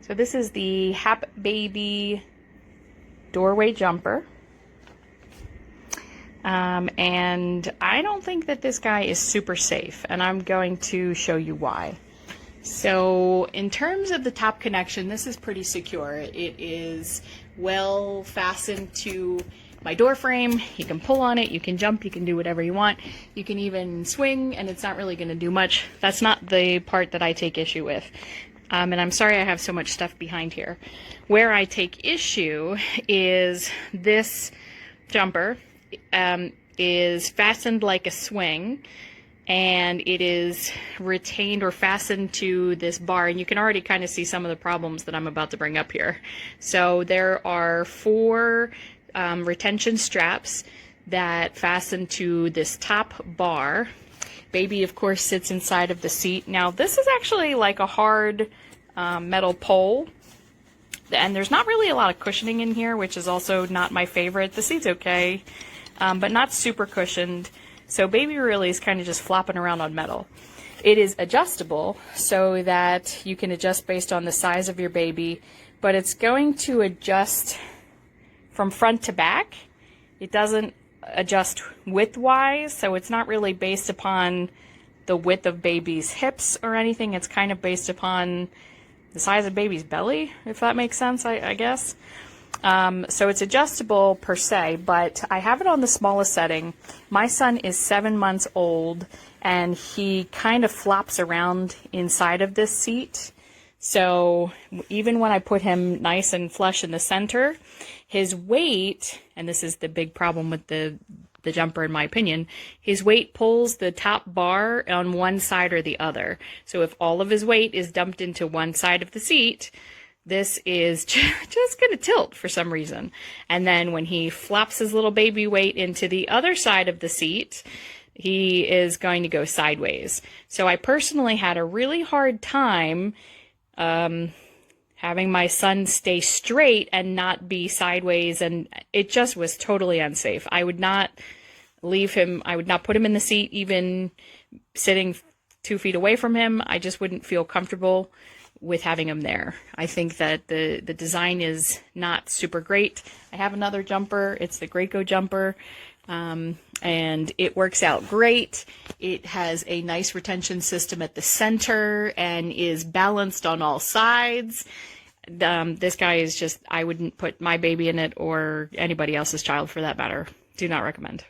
So this is the Hapbabe doorway jumper. And I don't think that this guy is super safe, and I'm going to show you why. So in terms of the top connection, this is pretty secure. It is well fastened to my door frame. You can pull on it, you can jump, you can do whatever you want. You can even swing, and it's not really going to do much. That's not the part that I take issue with. And I'm sorry I have so much stuff behind here. Where I take issue is this jumper is fastened like a swing, and it is retained or fastened to this bar, and you can already kind of see some of the problems that I'm about to bring up here. So there are 4 retention straps that fasten to this top bar. Baby, of course, sits inside of the seat. Now, this is actually like a hard metal pole, and there's not really a lot of cushioning in here, which is also not my favorite. The seat's okay, but not super cushioned. So baby really is kind of just flopping around on metal. It is adjustable so that you can adjust based on the size of your baby, but it's going to adjust from front to back. It doesn't adjust width-wise, so it's not really based upon the width of baby's hips or anything. It's kind of based upon the size of baby's belly, if that makes sense, I guess. So it's adjustable per se, but I have it on the smallest setting. My son is 7 months old, and he kind of flops around inside of this seat. So even when I put him nice and flush in the center, his weight, and this is the big problem with the jumper in my opinion, his weight pulls the top bar on one side or the other. So if all of his weight is dumped into one side of the seat, this is just going to tilt for some reason. And then when he flops his little baby weight into the other side of the seat, he is going to go sideways. So I personally had a really hard time having my son stay straight and not be sideways, and it just was totally unsafe. I would not leave him, I would not put him in the seat even sitting 2 feet away from him. I just wouldn't feel comfortable with having him there. I think that the design is not super great. I have another jumper, it's the Graco jumper, and it works out great. It has a nice retention system at the center and is balanced on all sides. This guy is just, I wouldn't put my baby in it or anybody else's child for that matter. Do not recommend.